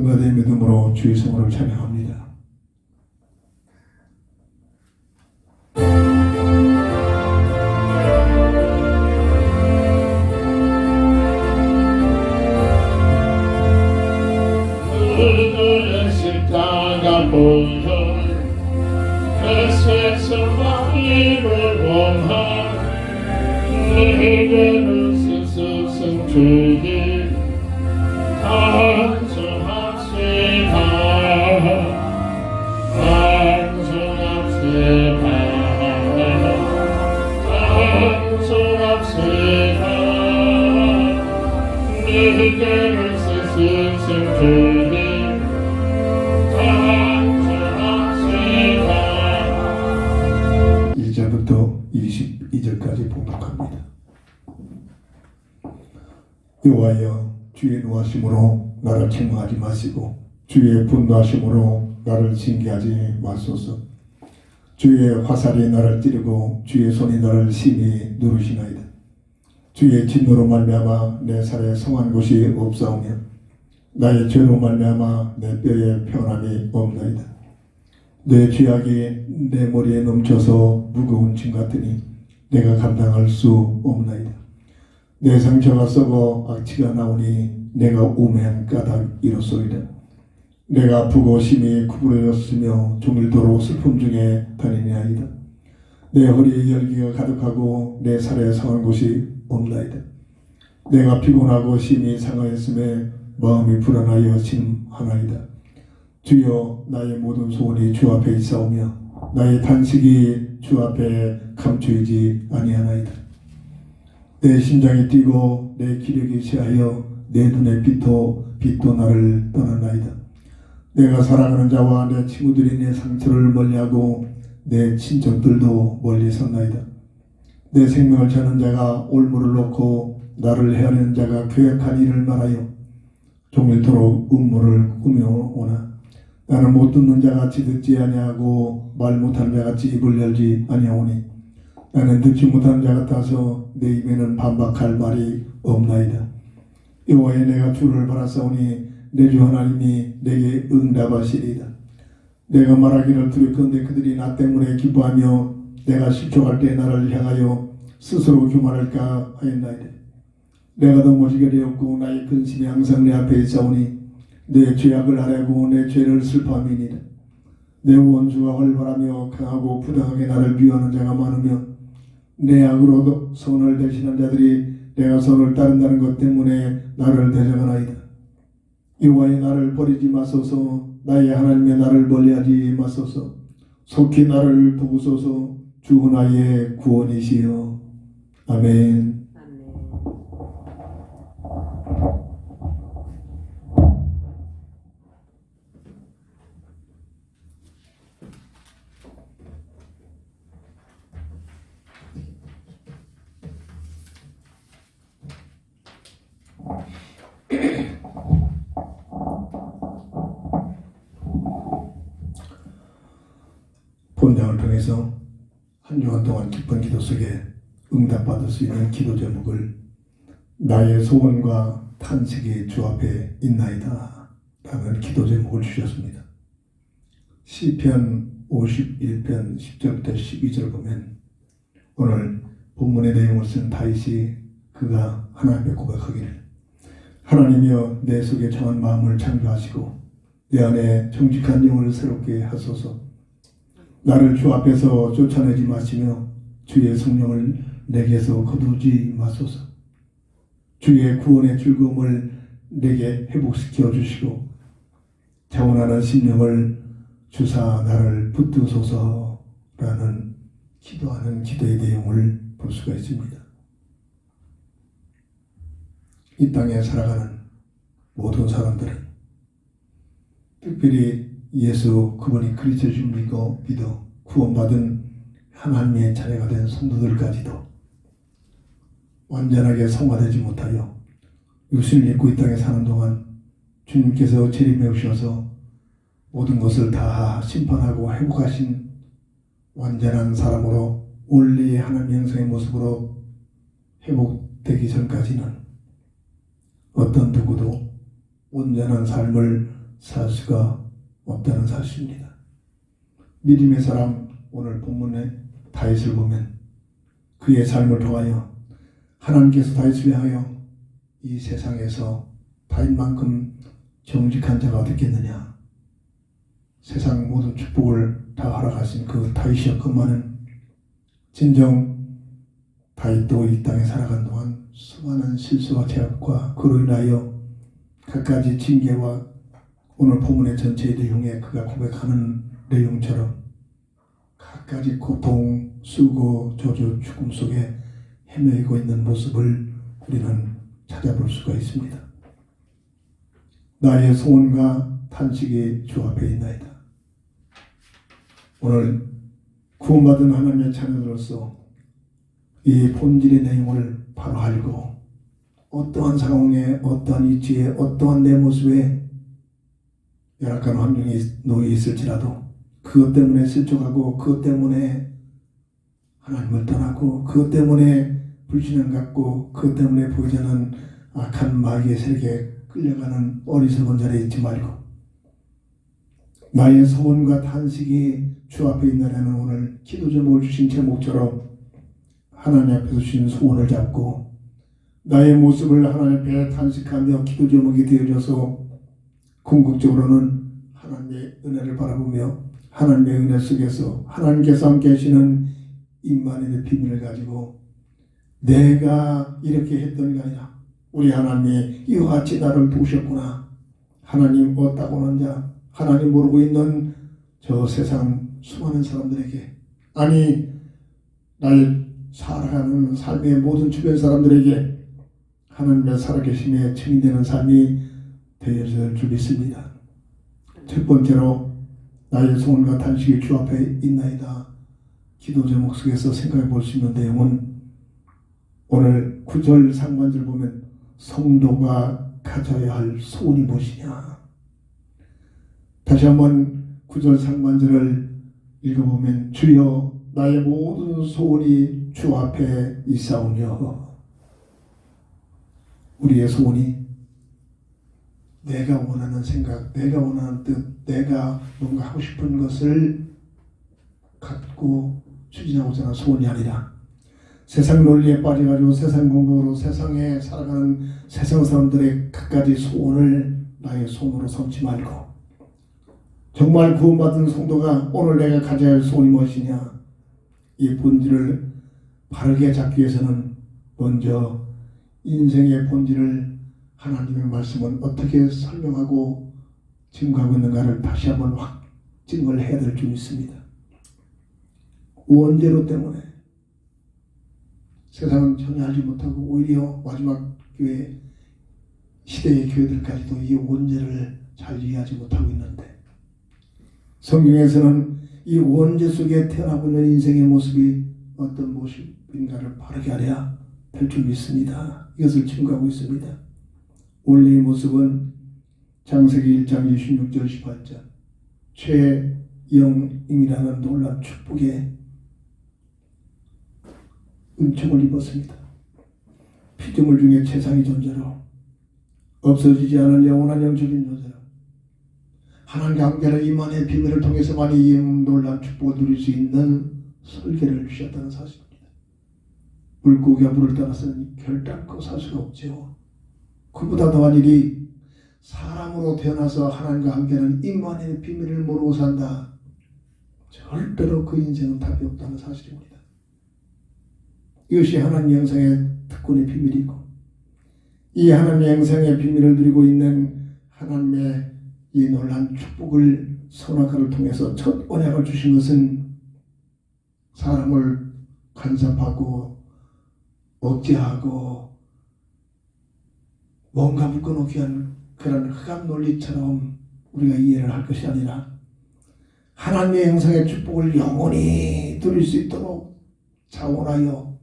성도가 된 믿음으로 주의 성호를 찬양합니다. 그들의 십자가 보여 세상 이를 원하 내게는 스스로 주님 찬송합시다 찬송합시다 찬송합시다 내게는 스스로 주님 찬송합시다 1절부터 22절까지 봉독합니다. 여호와여, 주의 노하심으로 나를 책망하지 마시고 주의 분노하심으로 나를 징계하지 마소서. 주의 화살이 나를 찌르고 주의 손이 나를 심히 누르시나이다. 주의 진노로 말미암아 내 살에 성한 곳이 없사오며 나의 죄로 말미암아 내 뼈에 편함이 없나이다. 내 죄악이 내 머리에 넘쳐서 무거운 짐 같으니 내가 감당할 수 없나이다. 내 상처가 썩어 악취가 나오니 내가 우매한 까닭이로소이다. 내가 아프고 심히 구부러졌으며 종일토록 슬픔 중에 다니나이다. 내 허리에 열기가 가득하고 내 살에 상한 곳이 없나이다. 내가 피곤하고 심히 상하였음에 마음이 불안하여 심하나이다. 주여, 나의 모든 소원이 주 앞에 있사오며 나의 탄식이 주 앞에 감추이지 아니하나이다. 내 심장이 뛰고 내 기력이 쇠하여 내 눈의 빛도 나를 떠나나이다. 내가 사랑하는 자와 내 친구들이 내 상처를 멀리하고 내 친척들도 멀리 섰나이다. 내 생명을 찾는 자가 올무를 놓고 나를 헤아리는 자가 계획한 일을 말하여 종일토록 음모를 꾸며오나 나는 못 듣는 자같이 듣지 아니하고 말 못하는 자같이 입을 열지 아니하오니 나는 듣지 못하는 자 같아서 내 입에는 반박할 말이 없나이다. 여호와여, 내가 주를 바라사오니 내 주 하나님이 내게 응답하시리이다. 내가 말하기를 두렵건대 그들이 나 때문에 기뻐하며 내가 실족할 때 나를 향하여 스스로 교만할까 하였나이다. 내가 더 모지게되었고 나의 근심이 항상 내 앞에 있사오니 내 죄악을 하려고 내 죄를 슬퍼함이니이다. 내 원수가 활발하며 강하고 부당하게 나를 비유하는 자가 많으며 내 악으로 선을 대신한 자들이 내가 선을 따른다는 것 때문에 나를 대적하나이다. 여호와의 나를 버리지 마소서. 나의 하나님의 나를 멀리하지 마소서. 속히 나를 도우소서. 주 나의 구원이시여. 아멘. 본장을 통해서 한 주간 동안 깊은 기도 속에 응답받을 수 있는 기도 제목을 나의 소원과 탄식이 주 앞에 있나이다 라는 기도 제목을 주셨습니다. 시편 51편 10절부터 12절 보면 오늘 본문의 내용을 쓴 다윗이 그가 하나님께 고백하기를 하나님이여, 내 속에 정한 마음을 창조하시고 내 안에 정직한 영을 새롭게 하소서. 나를 주 앞에서 쫓아내지 마시며 주의 성령을 내게서 거두지 마소서. 주의 구원의 즐거움을 내게 회복시켜 주시고 자원하는 심령을 주사 나를 붙드소서라는 기도하는 기도의 내용을 볼 수가 있습니다. 이 땅에 살아가는 모든 사람들은 특별히 예수 그분이 그리스도 주를 믿어 구원받은 하나님의 자녀가 된 성도들까지도 완전하게 성화되지 못하여 육신을 입고 이 땅에 사는 동안 주님께서 재림해 오셔서 모든 것을 다 심판하고 회복하신 완전한 사람으로 원리 하나님의 형상의 모습으로 회복되기 전까지는 어떤 누구도 온전한 삶을 살 수가 없다는 사실입니다. 믿음의 사람 오늘 본문의 다윗을 보면 그의 삶을 통하여 하나님께서 다윗을 위하여 이 세상에서 다윗만큼 정직한 자가 어디 있겠느냐. 세상 모든 축복을 다 허락하신 그 다윗이었건만은 진정 다윗도 이 땅에 살아간 동안 수많은 실수와 죄악과 그로 인하여 갖가지 징계와 오늘 본문의 전체의 내용에 그가 고백하는 내용처럼 갖가지 고통, 수고, 저주, 죽음 속에 헤매고 있는 모습을 우리는 찾아볼 수가 있습니다. 나의 소원과 탄식이 주 앞에 있나이다. 오늘 구원받은 하나님의 자녀들로서 이 본질의 내용을 바로 알고 어떠한 상황에 어떠한 위치에 어떠한 내 모습에 열악한 환경에 놓여 있을지라도 그것 때문에 실족하고 그것 때문에 하나님을 떠나고 그것 때문에 불신앙 갖고 그것 때문에 보이지 않는 악한 마귀의 세력에 끌려가는 어리석은 자리에 있지 말고 나의 소원과 탄식이 주 앞에 있나라는 오늘 기도 제목을 주신 제목처럼 하나님 앞에서 주신 소원을 잡고 나의 모습을 하나님 앞에 탄식하며 기도 제목이 되어져서 궁극적으로는 하나님의 은혜를 바라보며 하나님의 은혜 속에서 하나님께서 함께 하시는 임마누엘의 비밀을 가지고 내가 이렇게 했던 게 아니라 우리 하나님이 이와 같이 나를 도우셨구나. 하나님 없다고는 자 하나님 모르고 있는 저 세상 수많은 사람들에게 아니 나의 살아가는 삶의 모든 주변 사람들에게 하나님의 살아계심에 증인되는 삶이 되어질 줄 믿습니다. 첫 번째로 나의 소원과 탄식이 주 앞에 있나이다. 기도 제목 속에서 생각해 볼 수 있는 내용은 오늘 9절 상반절 보면 성도가 가져야 할 소원이 무엇이냐. 다시 한번 9절 상반절을 읽어보면 주여 나의 모든 소원이 주 앞에 있사오며 우리의 소원이 내가 원하는 생각, 내가 원하는 뜻, 내가 뭔가 하고 싶은 것을 갖고 추진하고자 하는 소원이 아니라 세상 논리에 빠져가지고 세상 공부로 세상에 살아가는 세상 사람들의 갖가지 소원을 나의 소원으로 삼지 말고 정말 구원받은 성도가 오늘 내가 가져야 할 소원이 무엇이냐. 이 본질을 바르게 잡기 위해서는 먼저 인생의 본질을 하나님의 말씀은 어떻게 설명하고 증거하고 있는가를 다시 한번 확증을 해야 될 줄 믿습니다. 원죄로 때문에 세상은 전혀 알지 못하고 오히려 마지막 교회 시대의 교회들까지도 이 원죄를 잘 이해하지 못하고 있는데 성경에서는 이 원죄 속에 태어나고 있는 인생의 모습이 어떤 모습인가를 바르게 알아야 될 줄 믿습니다. 이것을 증거하고 있습니다. 원래의 모습은 창세기 1장 26절 18절 최영임이라는 놀라운 축복의 은총을 입었습니다. 피조물 중에 최상의 존재로 없어지지 않은 영원한 영적인 존재로 하나님과 함께하는 임만의 비밀을 통해서만 이 놀라운 축복을 누릴 수 있는 설계를 주셨다는 사실입니다. 물고기가 물을 따라서는 결단코 살 수가 없죠. 그보다 더한 일이 사람으로 태어나서 하나님과 함께하는 임만의 비밀을 모르고 산다. 절대로 그 인생은 답이 없다는 사실입니다. 이것이 하나님 영생의 특권의 비밀이고 이 하나님의 영생의 비밀을 누리고 있는 하나님의 이 놀라운 축복을 선악과를 통해서 첫 언약을 주신 것은 사람을 간섭하고 억제하고 뭔가 묶어놓기 위한 그런 흑암 논리처럼 우리가 이해를 할 것이 아니라 하나님의 영생의 축복을 영원히 누릴 수 있도록 자원하여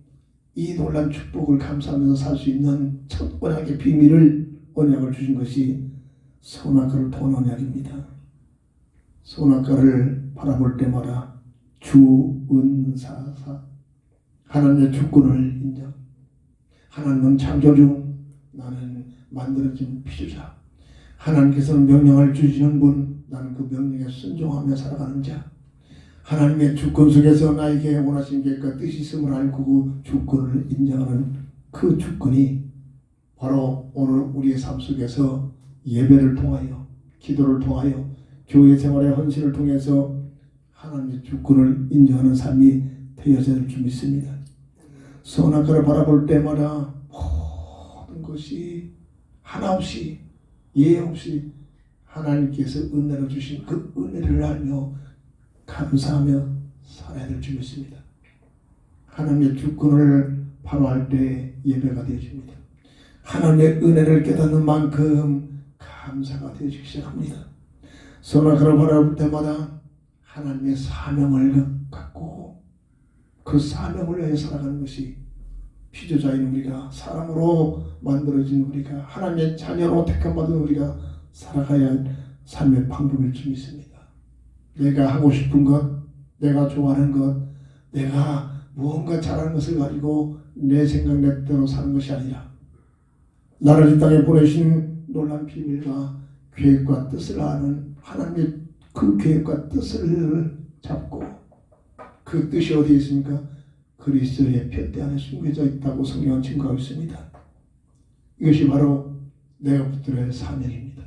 이 놀라운 축복을 감사하면서 살 수 있는 첫 언약의 비밀을 언약을 주신 것이 선악과를 통한 언약입니다. 선악과를 바라볼 때마다 주은사사 하나님의 주권을 인정. 하나님은 창조주, 나는 만들어진 피조자. 하나님께서는 명령을 주시는 분, 나는 그 명령에 순종하며 살아가는 자. 하나님의 주권 속에서 나에게 원하신 계획과 뜻이 있음을 알고 그 주권을 인정하는 그 주권이 바로 오늘 우리의 삶 속에서 예배를 통하여, 기도를 통하여, 교회 생활의 헌신을 통해서 하나님의 주권을 인정하는 삶이 되어야 될 줄 믿습니다. 선악과를 바라볼 때마다 모든 것이 하나 없이, 예 없이 하나님께서 은혜를 주신 그 은혜를 알며 감사하며 살아야 될 줄 믿습니다. 하나님의 주권을 바로할 때 예배가 되어집니다. 하나님의 은혜를 깨닫는 만큼 감사가 되어지기 시작합니다. 선악과를 바라볼 때마다 하나님의 사명을 갖고 그 사명을 위해 살아가는 것이 피조자인 우리가, 사람으로 만들어진 우리가, 하나님의 자녀로 택함받은 우리가 살아가야 할 삶의 방법일 줄 믿습니다. 내가 하고 싶은 것, 내가 좋아하는 것, 내가 무언가 잘하는 것을 가지고 내 생각 내 대로 사는 것이 아니라 나를 이 땅에 보내신 놀라운 비밀과 계획과 뜻을 아는 하나님의 그 계획과 뜻을 잡고, 그 뜻이 어디에 있습니까? 그리스도의 편대 안에 숨겨져 있다고 성경은 증거하고 있습니다. 이것이 바로 내가 붙들어야 할 사명입니다.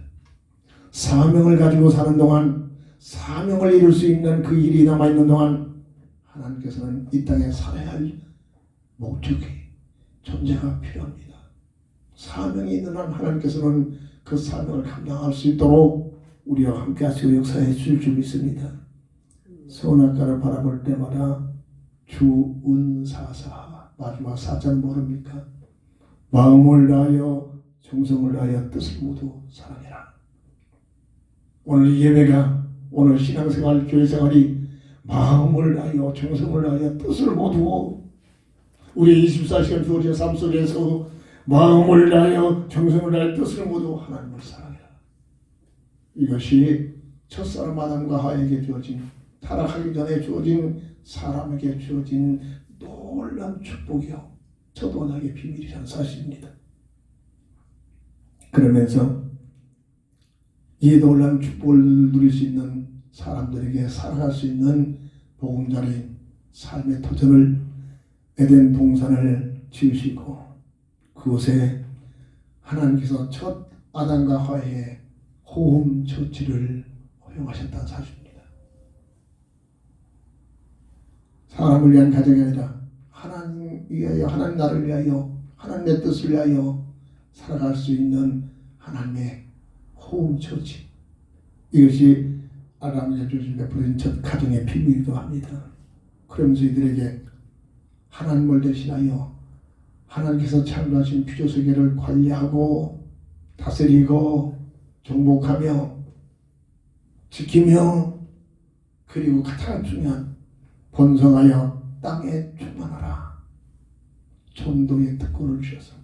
사명을 가지고 사는 동안, 사명을 이룰 수 있는 그 일이 남아있는 동안 하나님께서는 이 땅에 살아야 할 목적이, 존재가 필요합니다. 사명이 있는 한 하나님께서는 그 사명을 감당할 수 있도록 우리와 함께 하시고 역사해 주실 줄 믿습니다. 선악과를 바라볼 때마다 주은사사, 마지막 사자는 모릅니까? 마음을 다하여 정성을 다하여 뜻을 모두 사랑해라. 오늘 예배가, 오늘 신앙생활, 교회생활이 마음을 다하여 정성을 다하여 뜻을 모두, 우리 24시간 주어진 삶 속에서 마음을 다하여 정성을 다하여 뜻을 모두 하나님을 사랑해라. 이것이 첫사람 아담과 하와에게 주어진, 타락하기 전에 주어진 사람에게 주어진 놀라운 축복이요, 처도원하게 비밀이라는 사실입니다. 그러면서 이 놀라운 축복을 누릴 수 있는 사람들에게 살아갈 수 있는 보금자리인 삶의 터전을, 에덴 동산을 지으시고 그곳에 하나님께서 첫 아담과 하와의 호흡 처치를 허용하셨다는 사실입니다. 사람을 위한 가정이 아니라 하나님 위하여, 하나님 나를 위하여, 하나님의 뜻을 위하여 살아갈 수 있는 하나님의 호흡 처치, 이것이 아담에게 주신 베풀어진 첫 가정의 비밀이기도 합니다. 그러면서 이들에게 하나님을 대신하여 하나님께서 창조하신 피조세계를 관리하고 다스리고 정복하며 지키며, 그리고 가장 중요한 번성하여 땅에 충만하라, 전도의 특권을 주셔서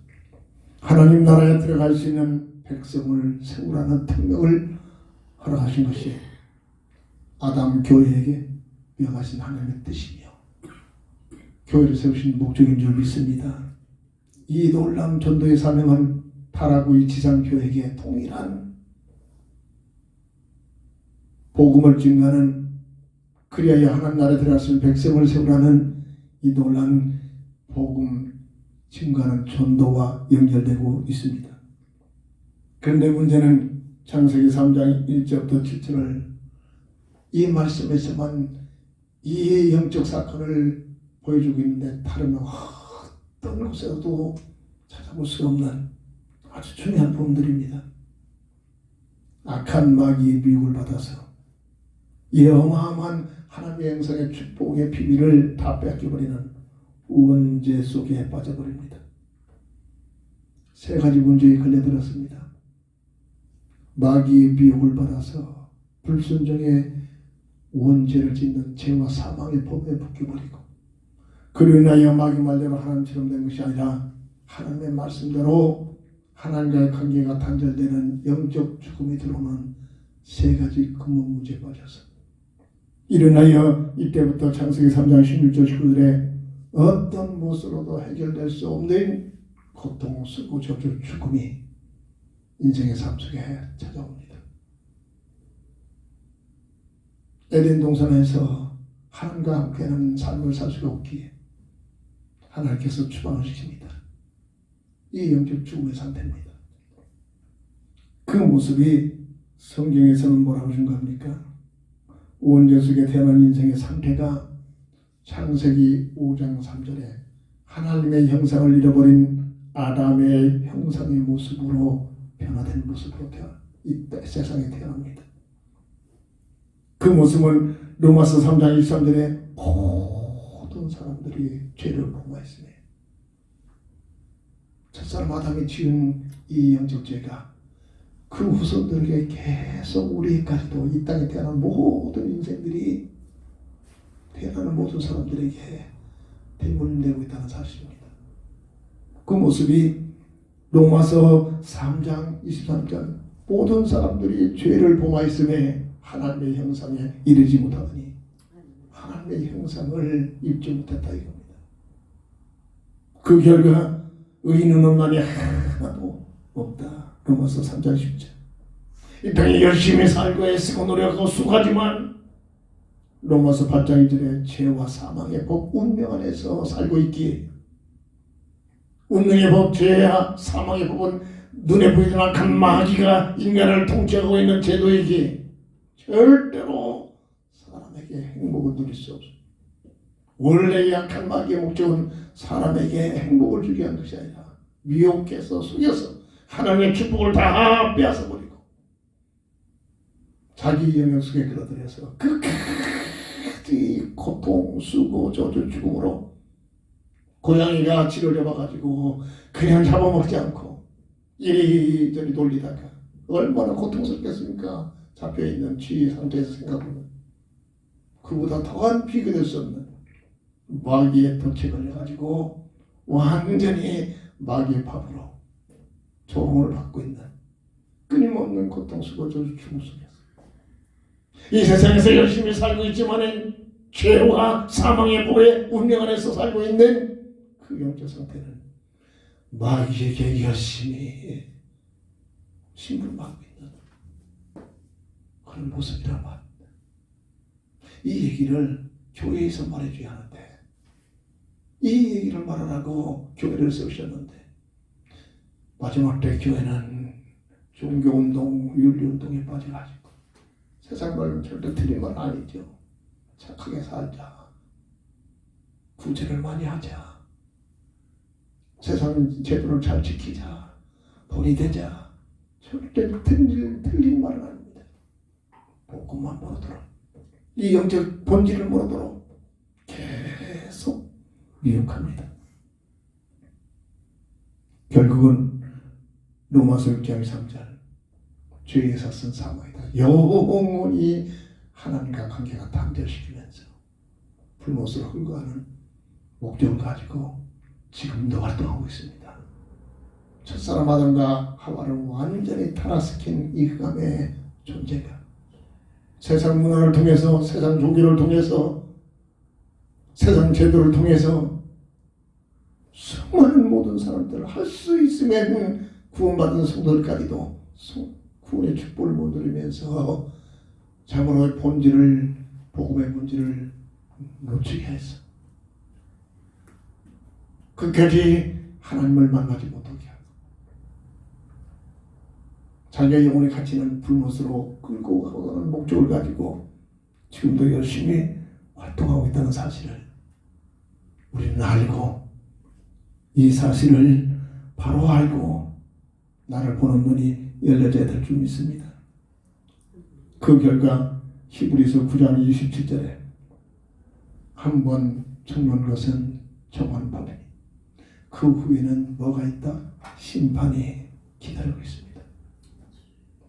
하나님 나라에 들어갈 수 있는 백성을 세우라는 특명을 허락하신 것이 아담 교회에게 명하신 하나님의 뜻이며 교회를 세우신 목적인 줄 믿습니다. 이 놀라운 전도의 사명은 타락후 이 지상교회에게 동일한 복음을 증가하는, 그리하여 하나님 나라에 들어갈 수 있는 백성을 세우라는 이 놀라운 복음 증가하는 전도와 연결되고 있습니다. 그런데 문제는 창세기 3장 1절부터 7절을 이 말씀에서만 이 영적 사건을 보여주고 있는데 다른 어떤 곳에서도 찾아볼 수 없는 아주 중요한 부분들입니다. 악한 마귀의 미혹을 받아서 이 어마어마한 하나님의 형상의 축복의 비밀을 다 뺏겨버리는 우원죄 속에 빠져버립니다. 세 가지 문제에 걸려들었습니다. 마귀의 미혹을 받아서 불순종의 원죄를 짓는 죄와 사망의 법에 묶여버리고, 그로 인하여 마귀 말대로 하나님처럼 된 것이 아니라 하나님의 말씀대로 하나님과의 관계가 단절되는 영적 죽음이 들어오는 세 가지 근본 문제에 빠져서 일어나여 이때부터 창세기 3장 16절 19절에 어떤 무엇으로도 해결될 수 없는 고통스럽고 저주 죽음이 인생의 삶 속에 찾아옵니다. 에덴 동산에서 하나님과 함께하는 삶을 살 수가 없기에 하나님께서 추방을 시킵니다. 이 영적 죽음의 상태입니다. 그 모습이 성경에서는 뭐라고 준 겁니까? 원죄 속에 태어난 인생의 상태가 창세기 5장 3절에 하나님의 형상을 잃어버린 아담의 형상의 모습으로 변화된 모습으로 이 세상에 태어납니다. 그 모습은 로마서 3장 23절에 모든 사람들이 죄를 범하였으며 첫사람 아담이 지은 이 영적 죄가 그 후손들에게 계속 우리까지도 이 땅에 태어난 모든 인생들이 태어나는 모든 사람들에게 대물림되고 있다는 사실입니다. 그 모습이 로마서 3장 23절 모든 사람들이 죄를 범하였음에 하나님의 형상에 이르지 못하더니 하나님의 형상을 입지 못했다 이겁니다. 그 결과 의인은 없나니 하나도 없다. 로마서 3장 10절. 이 땅에 열심히 살고 애쓰고 노력하고 수고하지만 로마서 8장 2절에 죄와 사망의 법 운명 안에서 살고 있기에 운명의 법, 죄와 사망의 법은 눈에 보이지 않는 악한 마귀가 인간을 통치하고 있는 제도이기에 절대로 사람에게 행복을 누릴 수 없습니다. 원래 약한 마귀의 목적은 사람에게 행복을 주게 하는 것이 아니라 미혹해서 속여서 하나님의 축복을 다 빼앗아버리고 자기 영역 속에 끌어들여서 끝까지 고통, 수고, 저주, 죽음으로 고양이가 쥐를 잡아가지고 그냥 잡아먹지 않고 이리저리 돌리다가 얼마나 고통스럽겠습니까? 잡혀있는 쥐 상태에서 생각하면 그보다 더한 피가 될 수 없는 마귀의 덫에 걸려가지고 완전히 마귀의 밥으로 조롱을 받고 있는 끊임없는 고통, 수고, 저주, 죽음 속에서 이 세상에서 열심히 살고 있지만은 죄와 사망의 법의 운명 안에서 살고 있는 그 영적 상태는 마귀에게 열심히 신분받고 있는 그런 모습이란 말입니다. 이 얘기를 교회에서 말해줘야 하는데 이 얘기를 말하라고 교회를 세우셨는데 마지막 때 교회는 종교운동, 윤리운동에 빠져가지고 세상 말은 절대 틀린 건 아니죠. 착하게 살자. 구제를 많이 하자. 세상 제도를 잘 지키자. 돈이 되자. 절대 틀린 말은 아닙니다. 복음만 모르도록 이 영적 본질을 모르도록 계속 미혹합니다. 결국은 로마서 6장 3절 죄의 삭은 사망이다. 영원히 하나님과 관계가 단절시키면서 불못으로 흡거하는 목적을 가지고 지금도 활동하고 있습니다. 첫사람 아담과 하와를 완전히 타락시킨 이 흑암의 존재가 세상 문화를 통해서 세상 종교를 통해서 세상 제도를 통해서 수많은 모든 사람들을 할 수 있으면 구원받은 성도들까지도 구원의 축복을 못 누리면서 자본의 본질을 복음의 본질을 놓치게 해서 끝까지 하나님을 만나지 못하게 하고 자기의 영혼의 가치는 불못으로 끌고 가는 목적을 가지고 지금도 열심히 활동하고 있다는 사실을 우리는 알고 이 사실을 바로 알고 나를 보는 눈이 열려져야 될 줄 믿습니다. 그 결과 히브리서 9장 27절에 한 번 죽는 것은 정한 법이니 그 후에는 뭐가 있다? 심판이 기다리고 있습니다.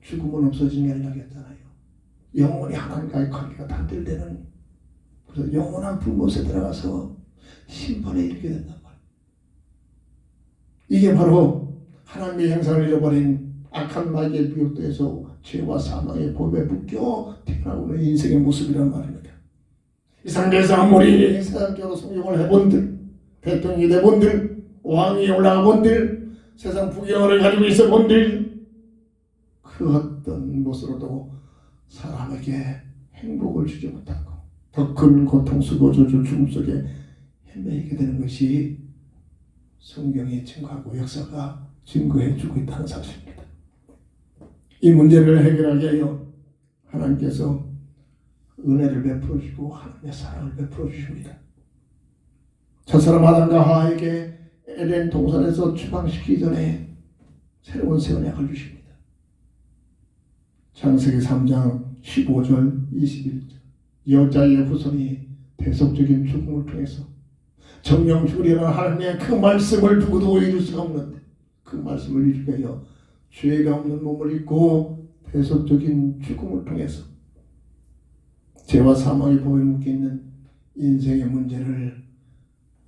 죽음은 없어지는 게 아니라 했잖아요. 영원히 하나님과의 관계가 단절되는 그래서 영원한 불못에 들어가서 심판에 이르게 된단 말이에요. 이게 바로 하나님의 형상을 잃어버린 악한 마귀의 미혹도에서 죄와 사망의 법에 묶여 태어나고 있는 인생의 모습이란 말입니다. 이 상태에서 아무리 세상적으로 성공을 해본들, 대통령이 돼본들, 왕위에 올라가 본들, 세상 부경을 가지고 있어 본들, 그 어떤 무엇으로도 사람에게 행복을 주지 못하고 더 큰 고통, 수고, 저주, 죽음 속에 헤매게 되는 것이 성경이 증거하고 역사가 증거해 주고 있다는 사실입니다. 이 문제를 해결하게 하여 하나님께서 은혜를 베풀어 주시고 하나님의 사랑을 베풀어 주십니다. 첫사람 아담과 하와에게 에덴 동산에서 추방시키기 전에 새로운 새 언약을 주십니다. 창세기 3장 15절 21절 여자의 후손이 대속적인 죽음을 통해서 정령 죽으리라는 하나님의 그 말씀을 두고도 이룰 수가 없는데 그 말씀을 이루게 하여 죄가 없는 몸을 입고 대속적인 죽음을 통해서 죄와 사망의 법에 묶여있는 인생의 문제를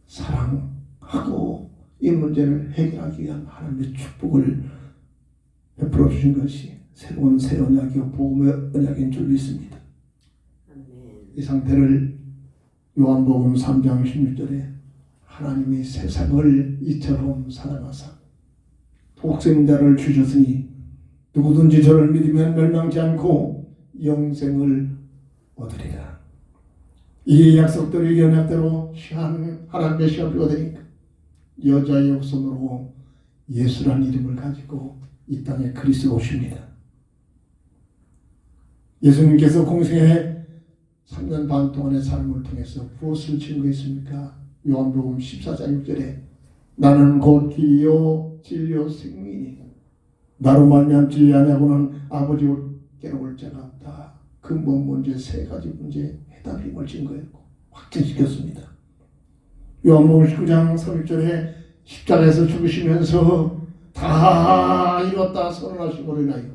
사랑하고 이 문제를 해결하기 위한 하나님의 축복을 베풀어 주신 것이 새로운 새 언약이요 복음의 언약인 줄 믿습니다. 이 상태를 요한복음 3장 16절에 하나님이 세상을 이처럼 사랑하사 독생자를 주셨으니 누구든지 저를 믿으면 멸망치 않고 영생을 얻으리라. 이 약속들이 언약대로 하나님의 시험표가 되니까 여자의 후손으로 예수란 이름을 가지고 이 땅에 그리스도가 오십니다. 예수님께서 공생의 3년 반 동안의 삶을 통해서 무엇을 증거했습니까? 요한복음 14장 6절에 나는 곧 길이요 진리요 생명이니 나로 말미암지 아니하고는 아버지께로 올 자가 없다. 근본 문제 세 가지 문제 해답임을 증거했고 확증시켰습니다. 요한복음 19장 30절에 십자가에서 죽으시면서 다 이뤘다 선언하심으로 인하여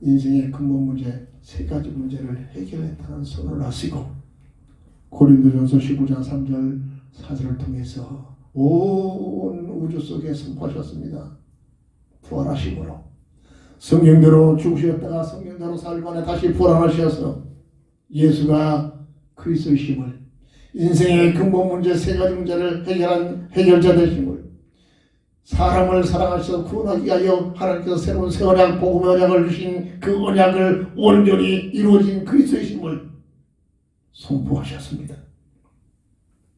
인생의 근본 문제 세 가지 문제를 해결했다는 선언을 하시고 고린도전서 15장 3절 4절을 통해서 온 우주 속에 선포하셨습니다. 부활하심으로 성령대로 죽으셨다가 성령대로 살고 다시 부활하셔서 예수가 그리스도이심을 인생의 근본 문제 세 가지 문제를 해결한 해결자 되심을 사람을 사랑하셔서 구원하기 위하여 하나님께서 새로운 새 언약 복음의 언약을 주신 그 언약을 온전히 이루어진 그리스도이심을 선포하셨습니다.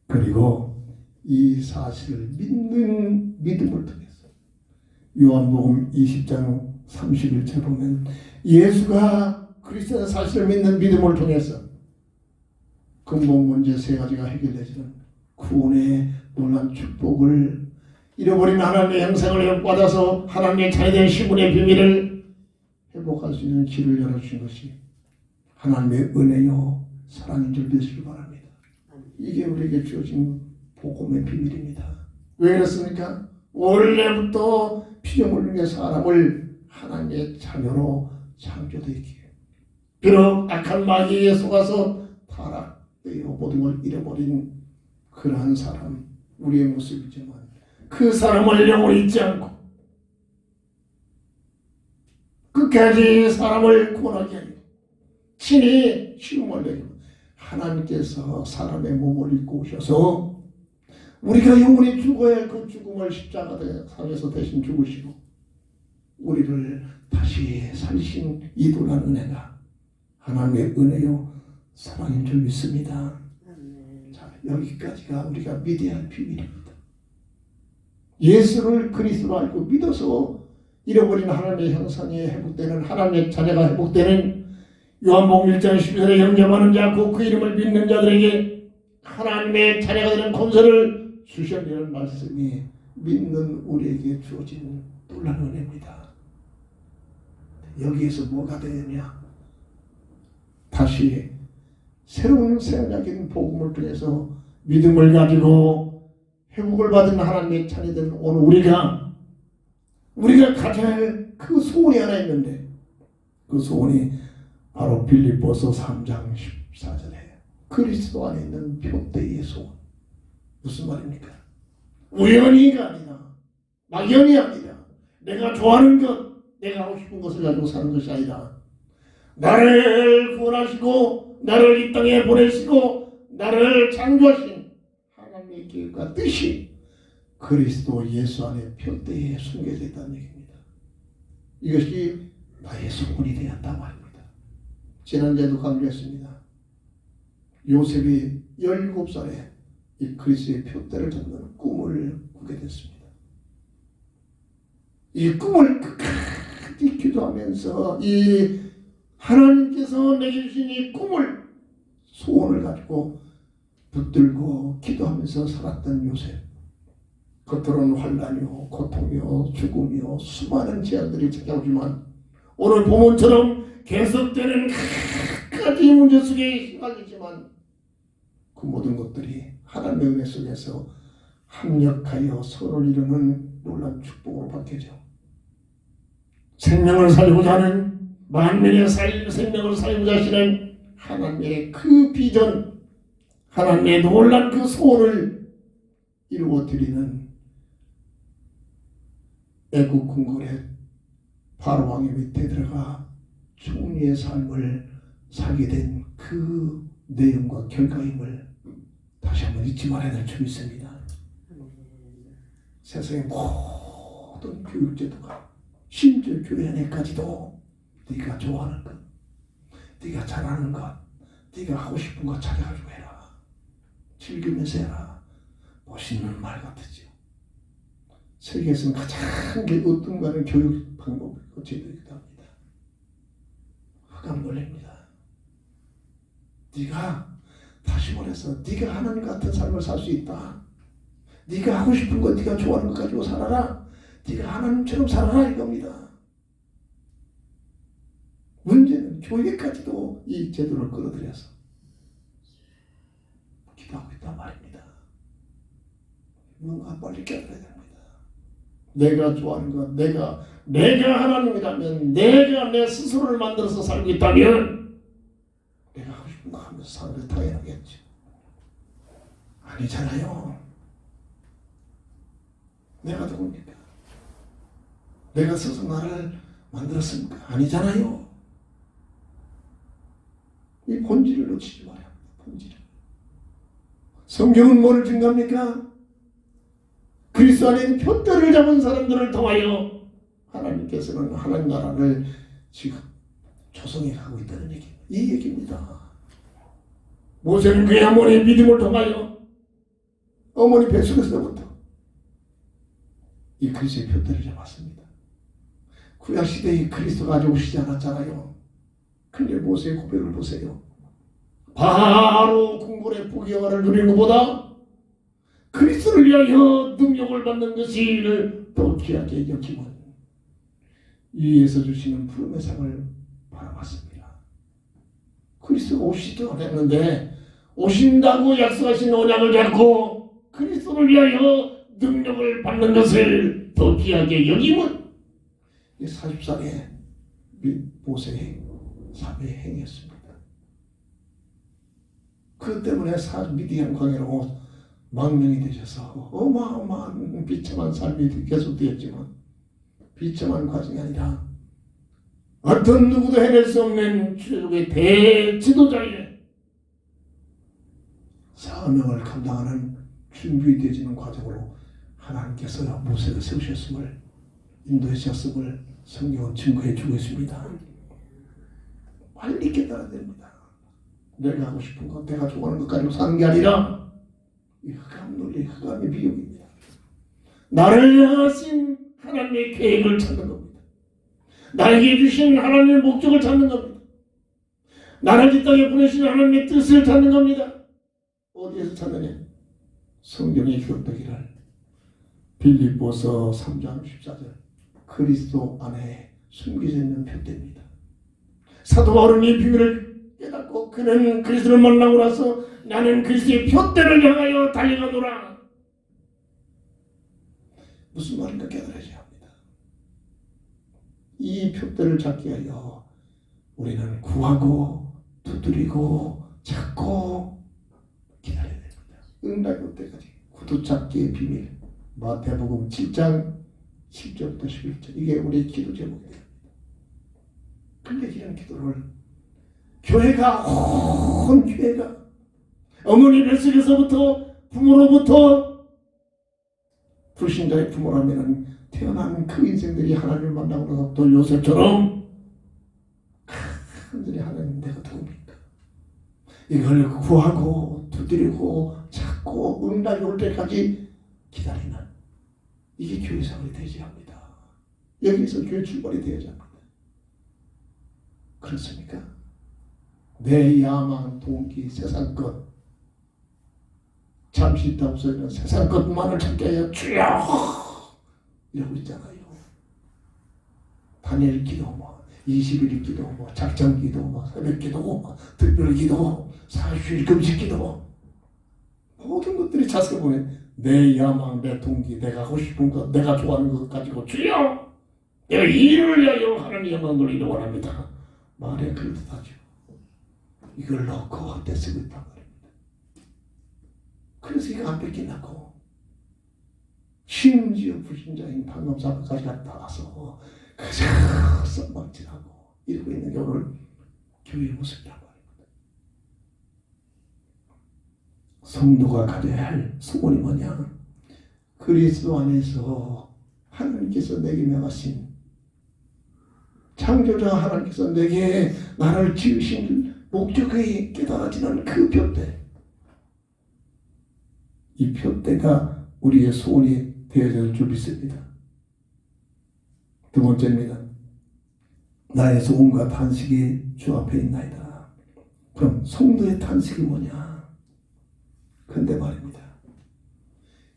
그리고 이 사실을 믿는 믿음을 통해서 요한복음 20장 31절 보면 예수가 그리스도의 사실을 믿는 믿음을 통해서 근본 문제 세 가지가 해결되지는 구원의 놀라운 축복을 잃어버린 하나님의 형상을 회복받아서 하나님의 자녀된 신분의 비밀을 회복할 수 있는 길을 열어주신 것이 하나님의 은혜요 사랑인 줄 믿으시기 바랍니다. 이게 우리에게 주어진 복음의 비밀입니다. 왜 그렇습니까? 원래부터 피조물 중에 사람을 하나님의 자녀로 창조되었기에 비록 악한 마귀에 속아서 타락되어 모든 걸 잃어버린 그러한 사람 우리의 모습이지만 그 사람을 영원히 잊지 않고 끝까지 사람을 구원하게 하여 친히 시험을 내고 하나님께서 사람의 몸을 입고 오셔서 우리가 영원히 죽어야 할 그 죽음을 십자가상에서 대신 죽으시고 우리를 다시 살리신 이 놀라운 은혜가 하나님의 은혜요 사랑인 줄 믿습니다. 자, 여기까지가 우리가 믿어야 할 비밀입니다. 예수를 그리스도로 알고 믿어서 잃어버린 하나님의 형상이 회복되는 하나님의 자녀가 회복되는 요한복음 1장 12절에 영접하는 자 곧 그 이름을 믿는 자들에게 하나님의 자녀가 되는 권세를 주셨다는 말씀이 믿는 우리에게 주어진 놀라운 은혜입니다. 여기에서 뭐가 되느냐? 다시 새로운 새 언약인 복음을 통해서 믿음을 가지고 회복을 받은 하나님의 자녀된 오늘 우리가 가져야 할 그 소원이 하나 있는데 그 소원이 바로 빌립보서 3장 14절에 그리스도 안에 있는 표대의 소원. 무슨 말입니까? 우연히가 아니라 막연히 아니라 내가 좋아하는 것 내가 하고 싶은 것을 가지고 사는 것이 아니라 나를 구원하시고 나를 이 땅에 보내시고 나를 창조하신 하나님의 계획과 뜻이 그리스도 예수 안에 표대에 숨겨져 있다는 얘기입니다. 이것이 나의 소원이 되었다 말입니다. 지난주에도 강조했습니다. 요셉이 17살에 이 그리스도의 표대를 잡는 꿈을 꾸게 됐습니다. 이 꿈을 끝까지 기도하면서 이 하나님께서 내게 주신 이 꿈을 소원을 가지고 붙들고 기도하면서 살았던 요셉. 겉으로는 환난이요 고통이요 죽음이요 수많은 재앙들이 찾아오지만 오늘 본문처럼 계속되는 갖가지 문제 속에 휘말리지만 그 모든 것들이 하나님의 은혜 속에서 합력하여 서로를 이루는 놀라운 축복으로 바뀌죠. 생명을 살리고자 하는 만민의 생명을 살리고자 하시는 하나님의 그 비전, 하나님의 놀란 그 소원을 이루어 드리는 애국 궁궐의 바로 왕의 밑에 들어가 총리의 삶을 살게 된 그 내용과 결과임을 다시 한번 잊지 말아야 될 줄 믿습니다. 세상의 모든 교육제도가 심지어 교회 안에까지도 네가 좋아하는 것, 네가 잘하는 것, 네가 하고 싶은 것 찾아가지고 해라. 즐기면서 해라. 멋있는 말 같으지요. 세계에서는 가장 으뜸가는 교육 방법이고 제도이기도 합니다. 흑암 논리입니다. 네가 다시 말해서 네가 하나님 같은 삶을 살 수 있다. 네가 하고 싶은 것, 네가 좋아하는 것 가지고 살아라. 네가 하나님처럼 살아라 이겁니다. 문제는 교회까지도 이 제도를 끌어들여서 기도하고 있단 말입니다. 뭔가 빨리 깨달아야 됩니다. 내가 좋아하는 것, 내가 하나님이라면, 내가 내 스스로를 만들어서 살고 있다면 내가 하고 싶은 거 하면서 사는 게 당연하겠지. 아니잖아요. 내가 누굽니까? 내가 스스로 나를 만들었습니까? 아니잖아요. 이 본질을 놓치지 말아야 합니다. 본질을. 성경은 뭐를 증거합니까? 그리스도 안에 표대를 잡은 사람들을 통하여 하나님께서는 하나님 나라를 지금 조성해 가고 있다는 얘기입니다. 이 얘기입니다. 모세는 그의 어머니의 믿음을 통하여 어머니 뱃속에서부터 이 그리스도의 표대를 잡았습니다. 구약시대에 그리스도가 아직 오시지 않았잖아요. 근데 모세의 고백을 보세요. 바로 궁궐의 부귀영화를 누리는 것보다 그리스도를 위하여 능력을 받는 것이 더 귀하게 여김은 위에서 주시는 부름의 상을 바라봤습니다. 그리스도가 오시지도 않았는데 오신다고 약속하신 언약을 잡고 그리스도를 위하여 능력을 받는 것을 더 귀하게 여김은 40살에 모세의 삶에 행했습니다. 그 때문에 미디안 광야로 망명이 되셔서 어마어마한 비참한 삶이 계속되었지만 비참한 과정이 아니라 어떤 누구도 해낼 수 없는 출애굽의 대지도자의 사명을 감당하는 준비되어지는 과정으로 하나님께서 모세를 세우셨음을 인도하셨음을 성경은 증거해 주고 있습니다. 빨리 깨달아야 됩니다. 내가 하고 싶은 것, 내가 좋아하는 것 가지고 사는 게 아니라 이 흑암 논리, 흑암의 비유입니다. 나를 향하신 하나님의 계획을 찾는 겁니다. 나에게 주신 하나님의 목적을 찾는 겁니다. 나를 이 땅에 보내신 하나님의 뜻을 찾는 겁니다. 어디에서 찾느냐? 성경에 기록되기를 빌립보서 3장 14절 그리스도 안에 숨겨져 있는 표대입니다. 사도 바울은 이 비밀을 깨닫고 그는 그리스도를 만나고 나서 나는 그리스도의 표대를 향하여 달려가노라. 무슨 말인가 깨달아야 합니다. 이 표대를 잡기 위하여 우리는 구하고 두드리고 찾고 기다려야 됩니다. 응답이 올 때까지 구두 찾기의 비밀 마태복음 7장 10절부터 11절 이게 우리 기도 제목입니다. 근데 이런 기도를 교회가 온 교회가 어머니 뱃속에서부터 부모로부터 불신자의 부모라면 태어난 그 인생들이 하나님을 만나고 나서 또 요셉처럼 사람들이 하나님 내가 누굽니까? 이걸 구하고 두드리고 찾고 응답이 올 때까지 기다리는 이게 교회 생활이 되어야 합니다. 여기서 교회 출발이 되어야 합니다. 그렇습니까? 내 야망, 동기, 세상 것 잠시 있다 없어지는 세상 것만을 찾게 하여 주여 이러고 있잖아요. 단일 기도, 20일 기도, 작정 기도, 새벽 기도, 특별 기도, 40일 금식 기도 모든 것들이 자세히 보면 내 야망, 내 동기, 내가 하고 싶은 것, 내가 좋아하는 것 가지고 주여 내가 이를 위하여 하나님의 영광을 돌리기를 원합니다. 말에 그렇듯하죠. 이걸 넣고 떼쓰고 있단 말입니다. 그래서 이거 안 뺏기려고 심지어 불신자인 방금사까지 갔다 와서 그저 썩방질하고 이러고 있는 게 오늘 교회의 모습이란 말입니다. 성도가 가져야 할 소원이 뭐냐? 그리스도 안에서 하나님께서 내게 명하신 창조자 하나님께서 내게 나를 지으신 목적이 깨달아지는 그 둯대, 이 둯대가 우리의 소원이 되어야 줄 믿습니다. 두 번째입니다. 나의 소원과 탄식이 주 앞에 있나이다. 그럼 성도의 탄식이 뭐냐? 근데 말입니다.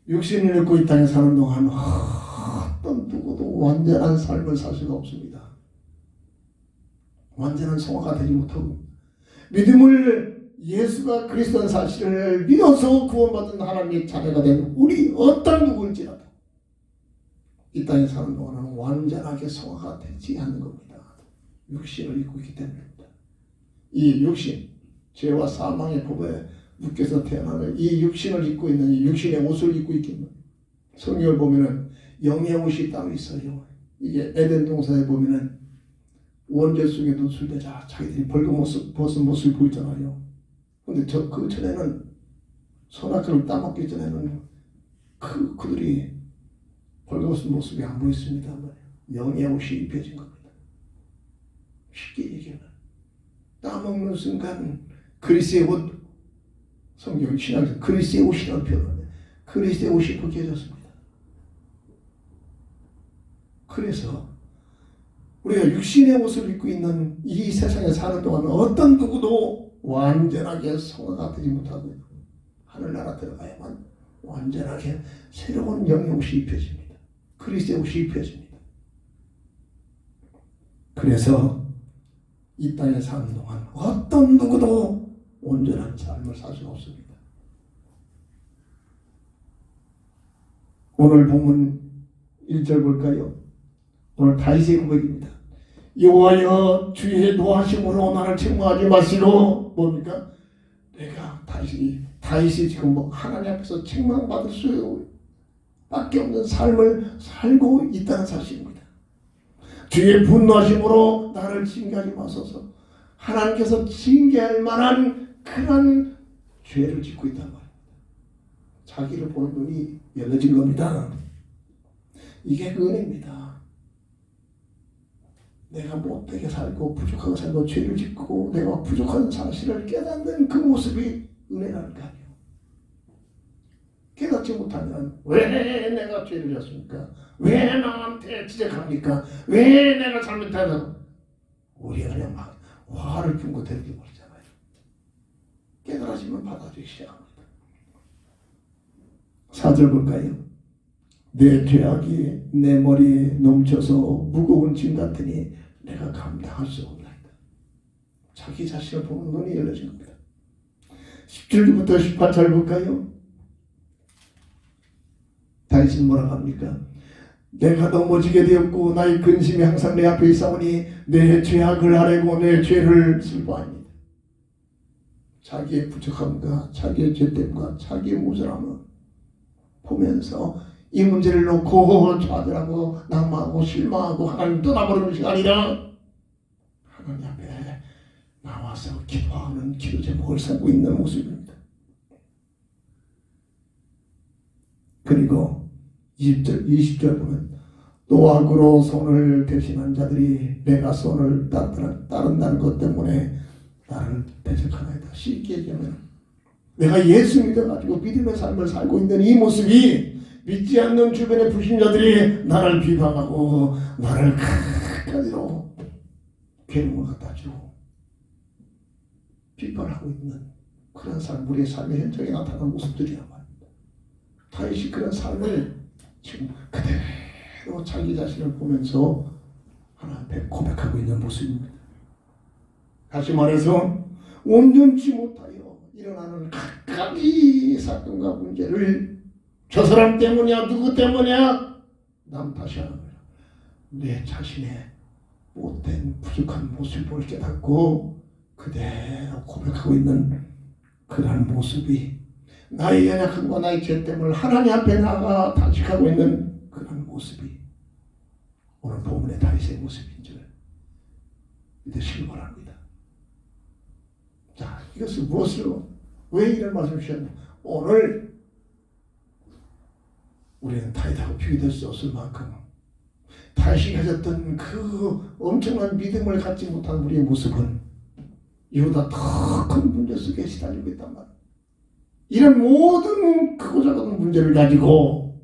육신을 입고 이 땅에 사는 동안 어떤 누구도 완전한 삶을 살 수가 없습니다. 완전한 성화가 되지 못하고 믿음을 예수가 그리스도의 사실을 믿어서 구원받은 하나님의 자녀가 된 우리 어떤 누구일지라도 이 땅에 사는 동안은 완전하게 성화가 되지 않는 겁니다. 육신을 입고 있기 때문입니다. 이 육신, 죄와 사망의 법에 묶여서 태어나는 이 육신을 입고 있는 이 육신의 옷을 입고 있기는 성경을 보면은 영의 옷이 따로 있어요. 이게 에덴 동산에 보면은 원죄 속에 노출되자 자기들이 벗은 모습이 보이잖아요. 근데 그 전에는 선악과를 따먹기 전에는 그들이 벌거벗은 모습이 안 보였습니다. 영의 옷이 입혀진 겁니다. 쉽게 얘기하면 따먹는 순간 그리스의 옷, 성경 신학에서 그리스의 옷이라고 표현하는데 그리스의 옷이 벗겨졌습니다. 그래서 우리가 육신의 옷을 입고 있는 이 세상에 사는 동안 어떤 누구도 완전하게 성화가 되지 못하고 하늘나라 들어가야만 완전하게 새로운 영의 옷이 입혀집니다. 그리스의 옷이 입혀집니다. 그래서 이 땅에 사는 동안 어떤 누구도 온전한 삶을 살 수가 없습니다. 오늘 본문 1절 볼까요? 오늘 다윗의 고백입니다. 여호와여 주의 노하심으로 나를 책망하지 마시고 뭡니까? 내가 다윗이 지금 하나님 앞에서 책망받을 수밖에 없는 삶을 살고 있다는 사실입니다. 주의 분노하심으로 나를 징계하지 마소서. 하나님께서 징계할 만한 그런 죄를 짓고 있단 말입니다. 자기를 보는 눈이 열려진 겁니다. 이게 그 은혜입니다. 내가 못되게 살고 부족하게 살고 죄를 짓고 내가 부족한 사실을 깨닫는 그 모습이 은혜라는 거 아니에요. 깨닫지 못하면 왜 내가 죄를 졌습니까? 왜 나한테 지적합니까? 왜 내가 잘못하나? 우리가 그냥 막 화를 품고 대들게 버리잖아요. 깨달아지면 받아들이기 시작합니다. 4절 볼까요? 내 죄악이 내 머리에 넘쳐서 무거운 짐 같으니 내가 감당할 수 없나이다. 자기 자신을 보는 눈이 열려진 겁니다. 17절부터 18절 볼까요? 다윗은 뭐라고 합니까? 내가 넘어지게 되었고 나의 근심이 항상 내 앞에 있사오니 내 죄악을 아뢰고 내 죄를 슬퍼합니다. 자기의 부족함과 자기의 죄됨과 자기의 모자람을 보면서 이 문제를 놓고 좌절하고 낙망하고 실망하고 하나님 떠나버리는 것이 아니라 하나님 앞에 나와서 기도하는 기도 제목을 삼고 있는 모습입니다. 그리고 20절 보면 노악으로 손을 대신한 자들이 내가 손을 따른다는 것 때문에 나를 대적하나이다. 쉽게 얘기하면 내가 예수 믿어가지고 믿음의 삶을 살고 있는 이 모습이 믿지 않는 주변의 불신자들이 나를 비방하고 나를 끝까지로 괴로움을 갖다 주고 비판하고 있는 그런 삶, 우리의 삶의 현장에 나타나는 모습들이란 말입니다. 다윗이 그런 삶을 지금 그대로 자기 자신을 보면서 하나님 앞에 고백하고 있는 모습입니다. 다시 말해서 온전치 못하여 일어나는 각각의 사건과 문제를 저 사람 때문이야, 누구 때문이야, 남 탓이야. 내 자신의 못된 부족한 모습을 깨닫고 그대로 고백하고 있는 그러한 모습이 나의 연약함과 나의 죄 때문에 하나님 앞에 나가 단식하고 있는 그런 모습이 오늘 본문의 다윗의 모습인 줄 믿으시기 바랍니다. 자, 이것을 무엇으로 왜 이런 말씀을 주셨냐? 오늘 우리는 다윗하고 비교될 수 없을 만큼 다윗이 가졌던 그 엄청난 믿음을 갖지 못한 우리의 모습은 이보다 더 큰 문제 속에 시달리고 있단 말이에요. 이런 모든 크고 작은 문제를 가지고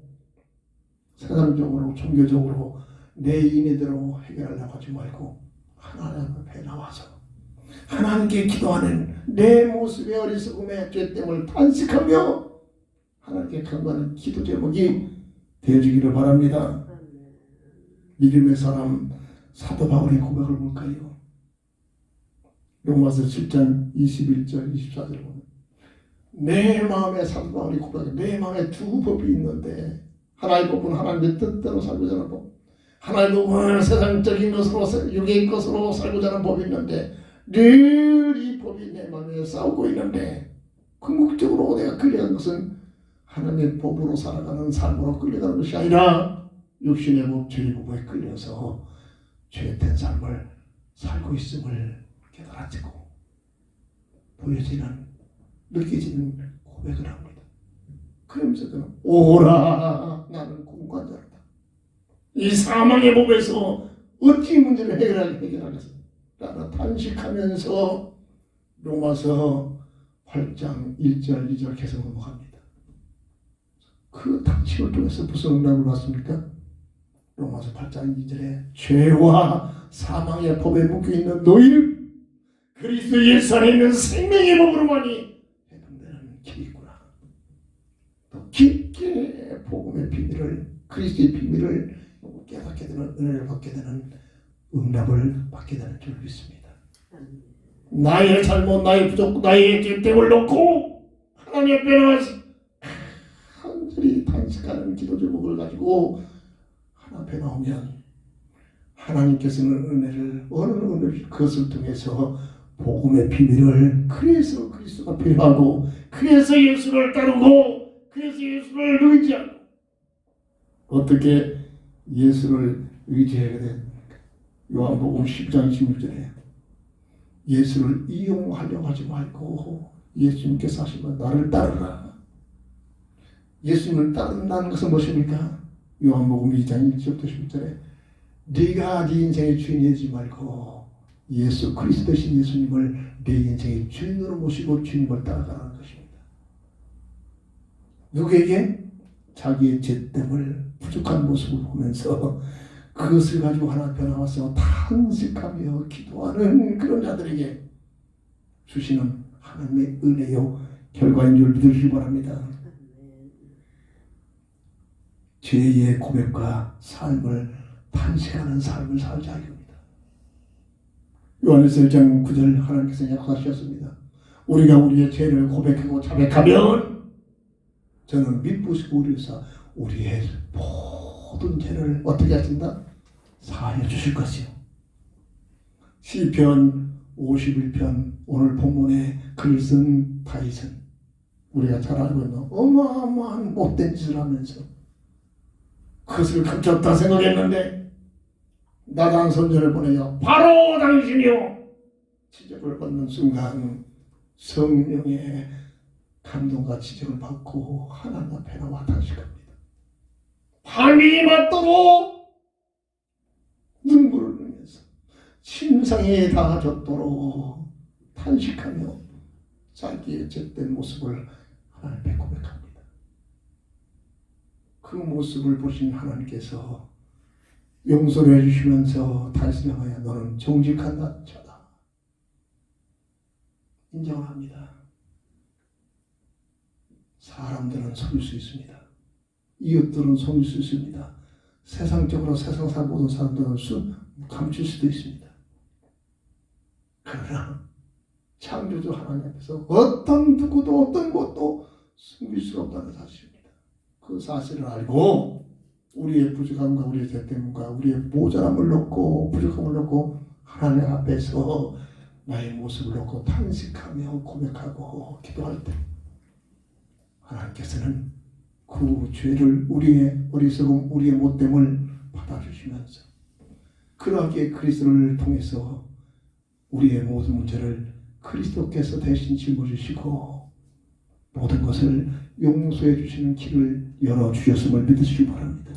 세상적으로 종교적으로 내 인의대로 해결하려고 하지 말고 하나님 앞에 나와서 하나님께 기도하는 내 모습의 어리석음의 죄 때문에 탄식하며 하나님께 간구하는 기도 제목이 되어지기를 바랍니다. 믿음의 사람 사도 바울의 고백을 볼까요? 로마서 7장 21절 24절 보면 내 마음에 사도 바울이 고백해 내 마음에 두 법이 있는데 하나의 법은 하나님의 뜻대로 살고자 하는 법, 하나의 법은 세상적인 것으로 육의 것으로 살고자 하는 법이 있는데 늘 이 법이 내 마음에 싸우고 있는데 궁극적으로 내가 끌려간 것은 하나님의 법으로 살아가는 삶으로 끌려가는 것이 아니라 육신의 법, 죄의 법에 끌려서 죄된 삶을 살고 있음을 깨달아지고 보여지는 느껴지는 고백을 합니다. 그러면서 그는 오라 나는 공고한 자로다. 이 사망의 법에서 어찌 문제를 해결하겠어? 라는 탄식하면서 로마서 8장 1절 2절 계속 넘어갑니다. 그 탄식을 통해서 무슨 응답을 받습니까? 로마서 8장 2절에 죄와 사망의 법에 묶여있는 너희를 그리스도 예수 안에 있는 생명의 법으로만이 해방되는 길이 있구나. 또 깊게 복음의 비밀을 그리스도의 비밀을 깨닫게 되는 은혜를 받게 되는 응답을 받게 되는 줄 믿습니다. 나의 잘못, 나의 부족, 나의 죄됨을 놓고 하나님 앞에 나와서 간절히 탄식하는 기도 제목을 가지고 하나님 앞에 나오면 하나님께서는 은혜를 어느 은혜를 그것을 통해서 복음의 비밀을 그래서 그리스도가 필요하고 그래서 예수를 따르고 그래서 예수를 의지하고 어떻게 예수를 의지해야 됩니까? 요한복음 10장 16절에 예수를 이용하려고 하지 말고 예수님께서 하시면 나를 따르라. 예수님을 따른다는 것은 무엇입니까? 요한복음 2장 1절부터 10절에 네가 네 인생의 주인이 되지 말고 예수 그리스도 되신 예수님을 내 인생의 주인으로 모시고 주님을 따라가는 것입니다. 누구에게? 자기의 죄됨을 부족한 모습을 보면서 그것을 가지고 하나님 앞에 나와서 탄식하며 기도하는 그런 자들에게 주시는 하나님의 은혜요 결과인 줄 믿으시기 바랍니다. 죄의 고백과 삶을 탄식하는 삶을 살자 이겁니다. 요한에서 1장 9절 하나님께서 약속하셨습니다. 우리가 우리의 죄를 고백하고 자백하면 저는 미쁘시고 우리의 모든 죄를 어떻게 하신다? 사하여 주실 것이요. 시편 51편 오늘 본문에 글을 쓴 다윗은 우리가 잘 알고 있는 어마어마한 못된 짓을 하면서 그것을 감췄다 생각했는데 나단 선전을 보내요. 바로 당신이요. 지적을 받는 순간 성령의 감동과 지적을 받고 하나님 앞에 나와 탄식합니다. 밤이 맞도록 심상에 닿아졌도록 탄식하며 자기의 죄된 모습을 하나님께 고백합니다. 그 모습을 보신 하나님께서 용서를 해주시면서 다시 향하여 너는 정직한 자다 인정합니다. 사람들은 속일 수 있습니다. 이웃들은 속일 수 있습니다. 세상적으로 세상 모든 사람들은 감출 수도 있습니다. 그러나 창조주 하나님 앞에서 어떤 누구도 어떤 것도 숨길 수 없다는 사실입니다. 그 사실을 알고 우리의 부족함과 우리의 죄 때문과 우리의 모자람을 놓고 부족함을 놓고 하나님 앞에서 나의 모습을 놓고 탄식하며 고백하고 기도할 때 하나님께서는 그 죄를 우리의 어리석음 우리의 못됨을 받아주시면서 그러하기에 그리스도를 통해서 우리의 모든 문제를 그리스도께서 대신 짊어지시고 모든 것을 용서해 주시는 길을 열어주셨음을 믿으시기 바랍니다.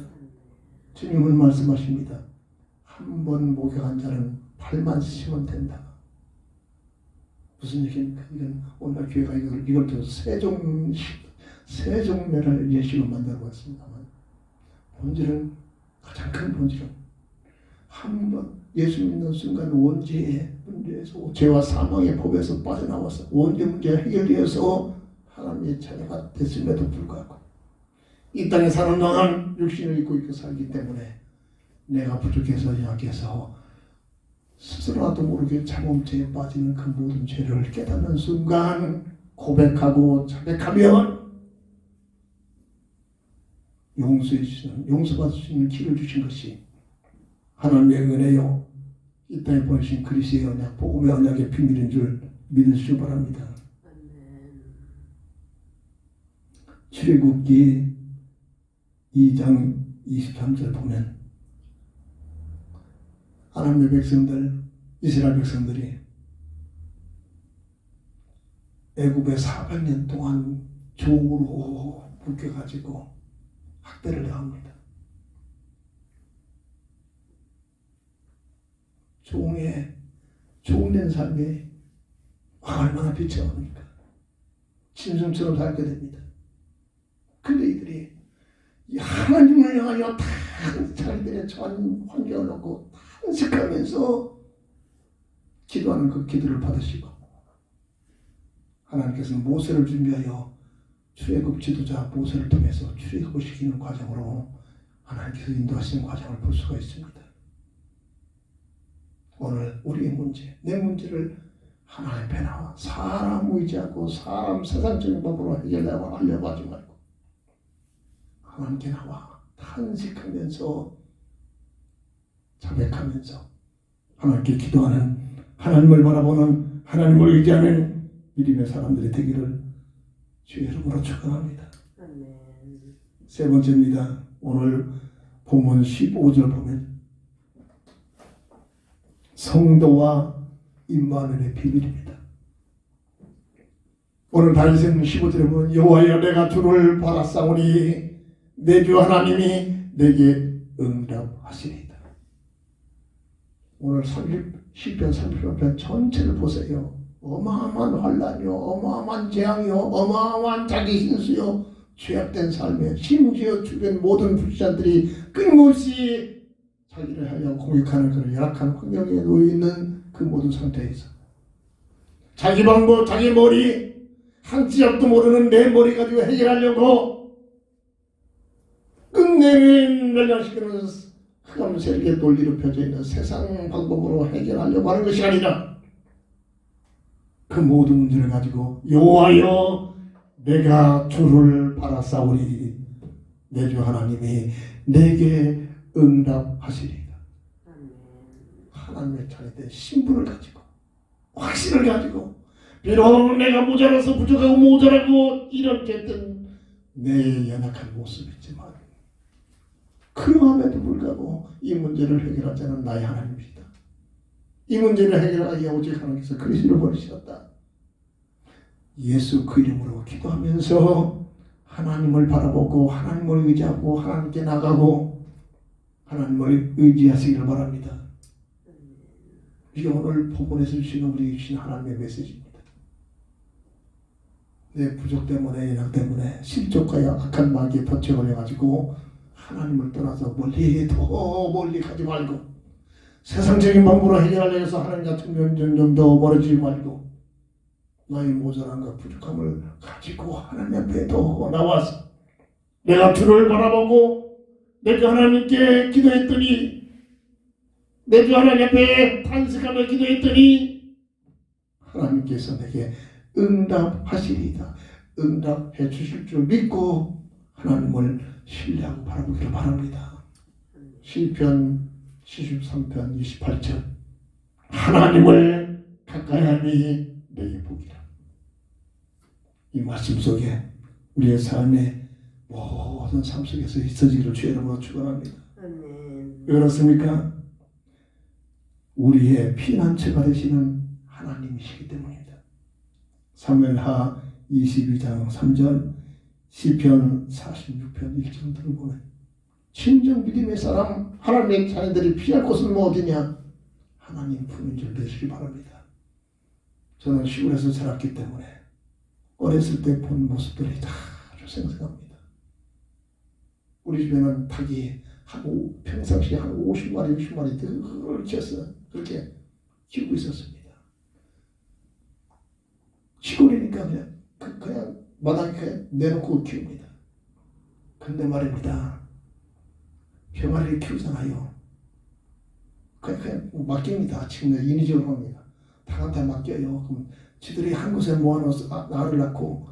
주님은 말씀하십니다. 한 번 목욕한 자는 발만 씻으면 된다. 무슨 얘기입니까? 이건 오늘 교회가 이걸 또 세종매를 예시로 만들어 봤습니다만 본질은 가장 큰 본질은 한 번 예수 믿는 순간 원죄의 문제에서 죄와 사망의 법에서 빠져나와서 원죄 문제가 해결되어서 하나님의 자녀가 됐음에도 불구하고 이 땅에 사는 동안 육신을 입고 있고 살기 때문에 내가 부족해서 약해서 스스로라도 모르게 자범죄에 빠지는 그 모든 죄를 깨닫는 순간 고백하고 자백하면 용서받을 수 있는 길을 주신 것이 하나님의 은혜요 이 땅에 보내신 그리스도의 언약 복음의 언약의 비밀인 줄 믿으시기 바랍니다. 출애굽기 2장 23절 보면 하나님의 백성들 이스라엘 백성들이 애굽에 400년 동안 종으로 묶여가지고 학대를 당합니다. 종된 삶이 얼마나 비참합니까? 짐승처럼 살게 됩니다. 근데 이들이 하나님을 향하여 다 자기들의 처한 환경을 놓고 탄식하면서 기도하는 그 기도를 받으시고 하나님께서는 모세를 준비하여 출애굽 지도자 모세를 통해서 출애굽을 시키는 과정으로 하나님께서 인도하시는 과정을 볼 수가 있습니다. 오늘 우리의 문제, 내 문제를 하나님 앞에 나와 사람 의지하고 사람 세상적인 법으로 해결하려고 하지 말고 하나님께 나와 탄식하면서 자백하면서 하나님께 기도하는 하나님을 바라보는 하나님을 의지하는 믿음의 사람들이 되기를 주의 이름으로 축원합니다. 세 번째입니다. 오늘 본문 15절 보면 성도와 임마누엘의 비밀입니다. 오늘 다윗은 15절에 보면 여호와여 내가 주를 바라싸우니 내 주 하나님이 내게 응답하시리이다. 오늘 시편 38편 전체를 보세요. 어마어마한 환란이요 어마어마한 재앙이요 어마어마한 자기 신수요 죄악된 삶에 심지어 주변 모든 불신자들이 끊임없이 자기를 하여 공격하는 그런 열악한 환경에 놓여있는 그 모든 상태에서 자기 방법 자기 머리 한 치 앞도 모르는 내 머리 가지고 해결하려고 끝내는 멸망시키는 흑암 세력의 논리로 펴져 있는 세상 방법으로 해결하려고 하는 것이 아니라 그 모든 문제를 가지고 여호와여 내가 주를 바라싸우리 내 주 하나님이 내게 응답하시리이다. 하나님의 자녀된 신분을 가지고 확신을 가지고 비록 내가 모자라서 부족하고 모자라고 이렇게 했던 내 연약한 모습이지만 그럼에도 불구하고 이 문제를 해결하자는 나의 하나님이시다. 이 문제를 해결하기에 오직 하나님께서 그리스도를 보내셨다. 예수 그 이름으로 기도하면서 하나님을 바라보고 하나님을 의지하고 하나님께 나가고 하나님을 의지하시기를 바랍니다. 이게 오늘 본문에서 주시는 우리 주신 하나님의 메시지입니다. 내 부족 때문에, 연약 때문에, 실족과 악한 마귀에 번쩍거려가지고 하나님을 떠나서 멀리, 더 멀리 가지 말고, 세상적인 방법으로 해결하려 해서 하나님과 점점 더 멀어지지 말고, 나의 모자란과 부족함을 가지고 하나님 앞에 더 나와서 내가 주를 바라보고 내 주 하나님께 기도했더니, 내 주 하나님 앞에 탄식하며 기도했더니 하나님께서 내게 응답하시리이다. 응답해 주실 줄 믿고 하나님을 신뢰하고 바라보기를 바랍니다. 시편 73편 28절 하나님을 가까이하니 내게 복이라. 이 말씀 속에 우리의 삶의 모든 삶 속에서 있어지기를 주의 이름으로 축원합니다. 왜 그렇습니까? 우리의 피난처가 되시는 하나님이시기 때문입니다. 사무엘하 22장 3절, 시편 46편 1절 등을 보면 진정 믿음의 사람, 하나님의 자녀들이 피할 곳은 뭐 어디냐? 하나님 품인 줄 믿으시기 바랍니다. 저는 시골에서 자랐기 때문에 어렸을 때 본 모습들이 다 아주 생생합니다. 우리 집에는 닭이 평상시에 한 50마리, 60마리 늘 키웠어요. 그렇게 키우고 있었습니다. 시골이니까 그냥 마당에 그냥 내놓고 키웁니다. 근데 말입니다. 병아리를 키우잖아요. 그냥 맡깁니다. 지금 인위적으로 합니다. 닭한테 맡겨요. 그럼 지들이 한 곳에 모아놓아서 알을 낳고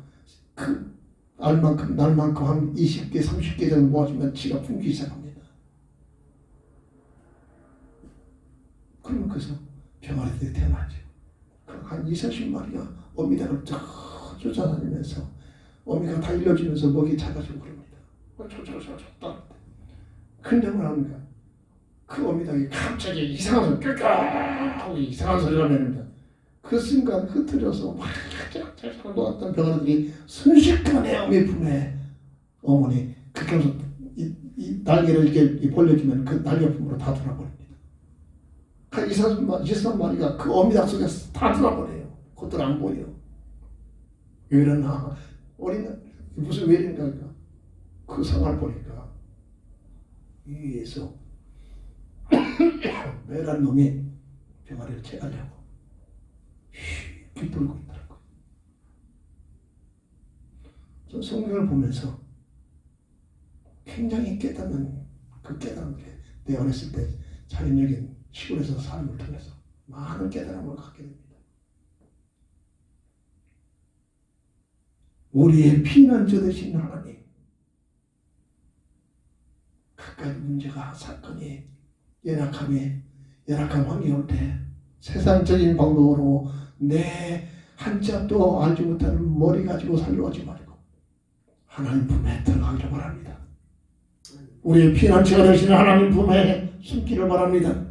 그 날만큼 한 20개, 30개 정도 모아주면 지가 품기 시작합니다. 그러면 그래서 병아리들이 태어나죠. 한 20-30마리가 어미닭을 쫓아다니면서 어미가 다 일러주면서 먹이 작아지고 그럽니다. 근데 뭐합니까? 그 어미닭이 갑자기 이상한 소리, 끄까하고 이상한 소리가 납니다. 그 순간 흩어져서 막 놓았던 병아리들이 순식간에 어미 품에 어머니 그렇게 해서 이 날개를 이렇게 벌려주면 그 날개 품으로 다 돌아버립니다. 그 23마리가 그 어미닭 속에서 다 돌아버려요. 그것들 안 보여요. 왜 이러나? 무슨 왜 이런가? 그 상황을 보니까 위에서 매란 놈이 병아리를 채가려고 쉽게 돌고 있더라고요. 저 성경을 보면서 굉장히 깨닫는 그 깨달음을 내 어렸을 때 자연적인 시골에서 삶을 통해서 많은 깨달음을 갖게 됩니다. 우리의 피난처 되신 하나님, 각가지 문제가 사건이 열악한 환경이 올 때 세상적인 방법으로 내 한참도 알지 못하는 머리 가지고 살려가지 말고 하나님 품에 들어가기를 바랍니다. 우리의 피난처가 되시는 하나님 품에 숨기를 바랍니다.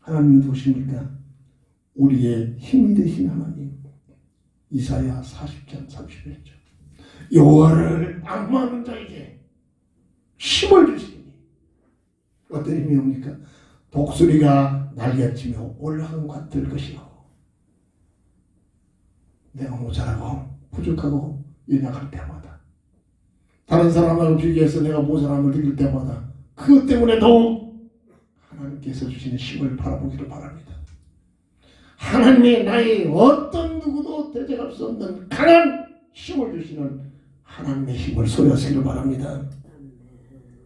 하나님은 누구십니까? 우리의 힘이 되신 하나님. 이사야 40장 31절 여호와를 악마하는 자에게 힘을 주시니 어떤 힘이 옵니까? 독수리가 날개치며 올라간 것 들 것이요. 내가 모자라고 부족하고 연약할 때마다 다른 사람을 주기 위해서 내가 모자람을 느낄 때마다 그것 때문에 더욱 하나님께서 주시는 힘을 바라보기를 바랍니다. 하나님의 나의 어떤 누구도 대적할 수 없는 강한 힘을 주시는 하나님의 힘을 소유하시기를 바랍니다.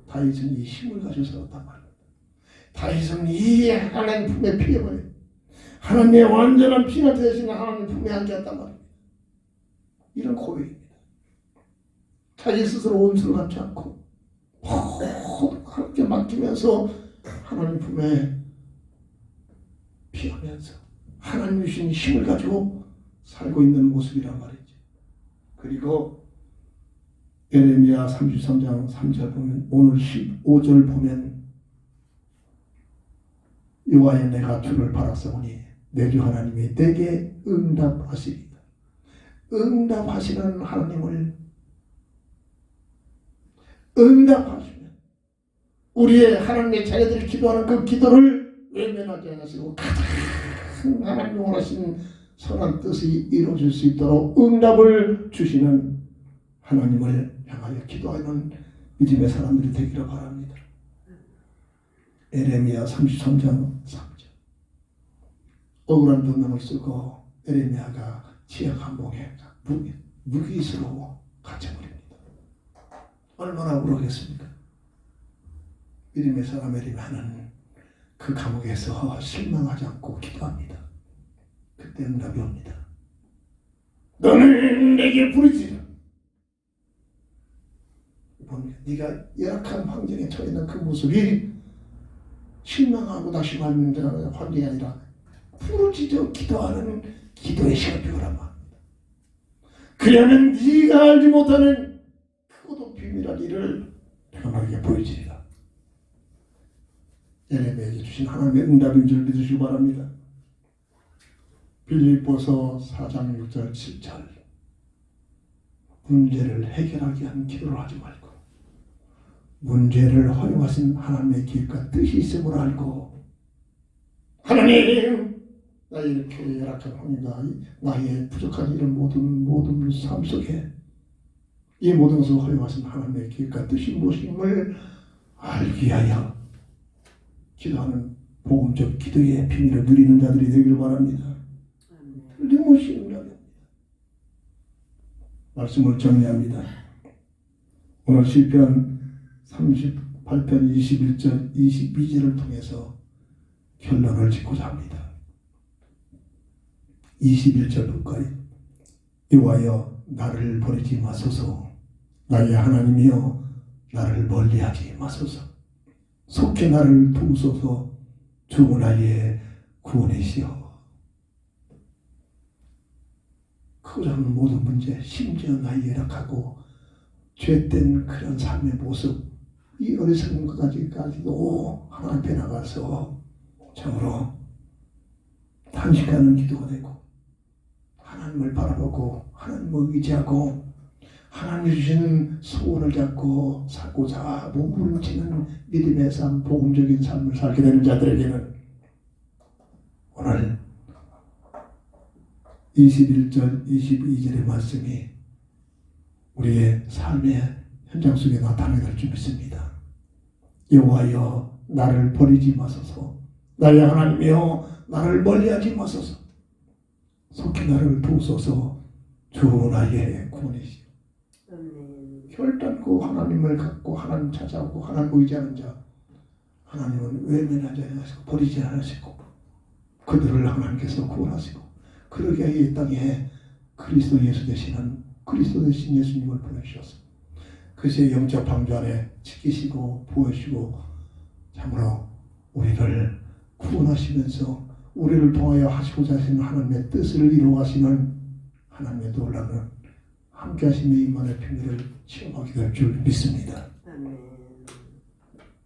다윗은 이 힘을 가지고 살았단 말입니다. 다윗은 이 하나님 품에 피해버려 하나님의 완전한 피난처 되시는 하나님 품에 앉았단 말입니다. 이런 고백입니다. 자기 스스로 온수를 갖지 않고 하나님께 맡기면서 하나님 품에 피하면서 하나님 주신 힘을 가지고 살고 있는 모습이란 말이죠. 그리고 예레미야 33장 3절 보면 오늘 15절 보면 여호와여 내가 주를 바라사오니 내 주 하나님이 내게 응답하시리이다. 응답하시는 하나님을 응답하시면 우리의 하나님의 자녀들이 기도하는 그 기도를 외면하지 않으시고 가장 하나님 원하신 선한 뜻이 이루어질 수 있도록 응답을 주시는 하나님을 향하여 기도하는 믿음의 사람들이 되기를 바랍니다. 에레미야 33장 3절. 억울한 누명을 쓰고 에레미야가 지하 감봉에 무기스러워 갇혀버립니다. 얼마나 억울하겠습니까? 믿음의 사람 에레미야는 그 감옥에서 실망하지 않고 기도합니다. 그때 응답이 옵니다. 너는 내게 부르지라. 뭡니까? 네가 열악한 환경에 처해 있는 그 모습이 실망하고 다시 받는 환경이 아니라 부르짖어 기도하는 기도의 시간이 오란 말입니다. 그러면 네가 알지 못하는 크고도 비밀한 일을 내가 너에게 보여주리라. 에레미야에게 주신 하나님의 응답인 줄 믿으시기 바랍니다. 빌립보서 4장 6절 7절. 문제를 해결하기 위한 기도를 하지 말고 문제를 허용하신 하나님의 계획과 뜻이 있음을 알고, 하나님, 나의 이렇게 열악한 환경과 나의 부족한 이런 모든 삶 속에 이 모든 것을 허용하신 하나님의 계획과 뜻이 무엇임을 알기 위하여 기도하는 복음적 기도의 비밀을 누리는 자들이 되길 바랍니다. 틀림없이 응답입니다. 말씀을 정리합니다. 오늘 시편 38편 21절 22절을 통해서 결론을 짓고자 합니다. 21절 끝까지 여호와여 나를 버리지 마소서, 나의 하나님이여 나를 멀리하지 마소서, 속히 나를 도우소서, 주 나의 구원이시여. 크고 작은 모든 문제, 심지어 나의 열악하고 죄된 그런 삶의 모습, 이 어리석은 것까지도 하나님 앞에 나가서 참으로 단식하는 기도가 되고, 하나님을 바라보고 하나님을 의지하고 하나님이 주시는 소원을 잡고 살고자 몸부림치는 믿음의 삶, 복음적인 삶을 살게 되는 자들에게는 오늘 21절 22절의 말씀이 우리의 삶의 현장 속에 나타나게 될 줄 믿습니다. 여호와여 나를 버리지 마소서, 나의 하나님이여 나를 멀리하지 마소서, 속히 나를 도우소서, 주 나의 구원이시여. 결단코 하나님을 갖고 하나님 찾아오고 하나님 의지하는 자, 하나님은 외면하지 않으시고 버리지 않으시고 그들을 하나님께서 구원하시고 그러게 이 땅에 그리스도 예수 되시는 그리스도 되신 예수님을 보내주셨습니다. 그것의 영적 방주 안에 지키시고 보호하시고 참으로 우리를 구원하시면서 우리를 통하여 하시고자 하시는 하나님의 뜻을 이루어가시는 하나님의 놀라운 함께 하심의 임만의 비밀을 체험하게 될 줄 믿습니다.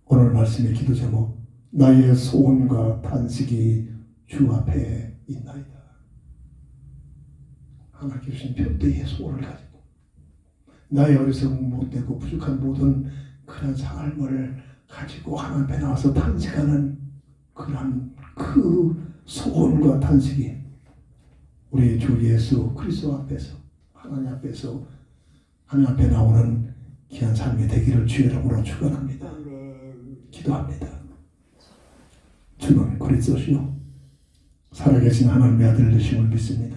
오늘 말씀의 기도 제목, 나의 소원과 탄식이 주 앞에 있나이다. 하나님께 주신 별대의 소원을 가지고 나의 어리석은 못되고 부족한 모든 그런 삶을 가지고 하나님 앞에 나와서 탄식하는 그런 그 소원과 탄식이 우리 주 예수 그리스도 앞에서 하나님 앞에서 하나님 앞에 나오는 귀한 삶이 되기를 주의 이름으로 축원합니다. 기도합니다. 주는 그리스도시요 살아계신 하나님의 아들 되심을 믿습니다.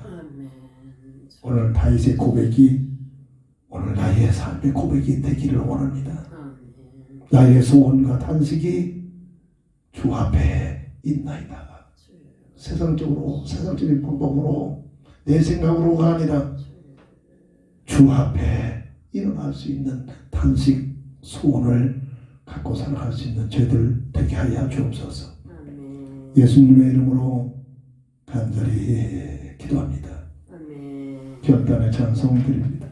오늘 다윗의 고백이 오늘 나의 삶의 고백이 되기를 원합니다. 나의 소원과 탄식이 주 앞에 있나이다. 세상적인 방법으로 내 생각으로가 아니라 주 앞에 일어날 수 있는 탄식 소원을 갖고 살아갈 수 있는 저희들 되게 하여 주옵소서. 예수님의 이름으로 간절히 기도합니다. 결단의 찬송 드립니다.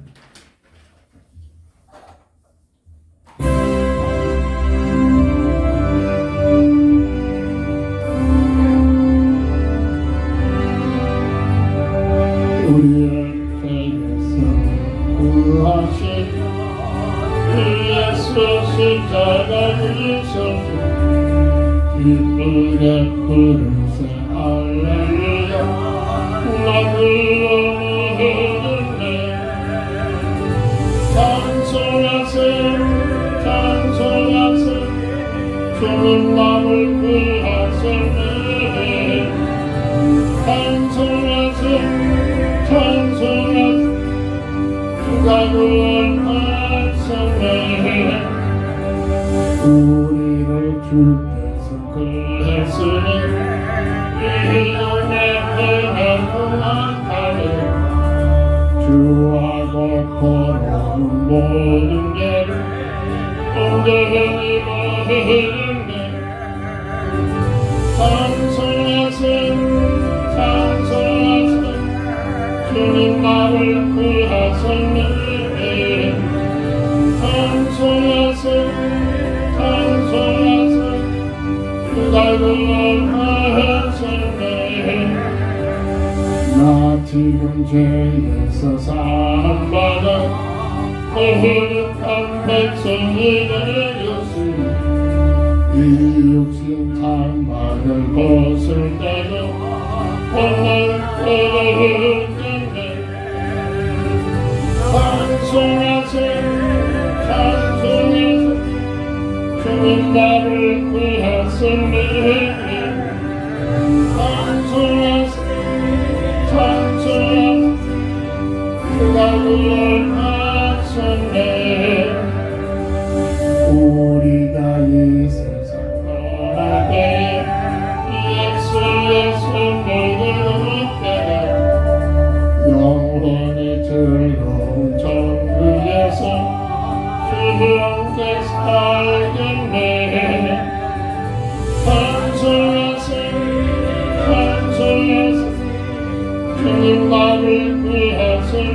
우리를 통해서 구하신 그 예수 십자가 지으셔서 기쁘게 부르세 할렐루야 나를 흐르네 찬송하세 찬송하세 주님 나를 구하셨네 찬송하세 찬송하세 주가 구원하셨네 우리를 주께서 구했으니 이혼의 은혜 고맙다네 주하고 걸어오는 모든 죄를 온전히 버리네 찬송하세 찬송하세 주님 나를 구하셨네 찬송하세 찬송하세 주가 구원하셨네 나 지금 죄에서 사함받아 거룩한 백성이 되었으니 이 육신 장막을 벗을 때도 정말 때렸는데 찬송하세 찬송하세 주님 나를 구하셨네 찬송하세 찬송하세 주가 구원하셨네 우리가 이 세상 떠날 때에 예수의 손목을 얻게 영원히 즐거운 천국에서 주와 함께 살겠네 찬송하세 찬송하세 주님 나를 구하셨네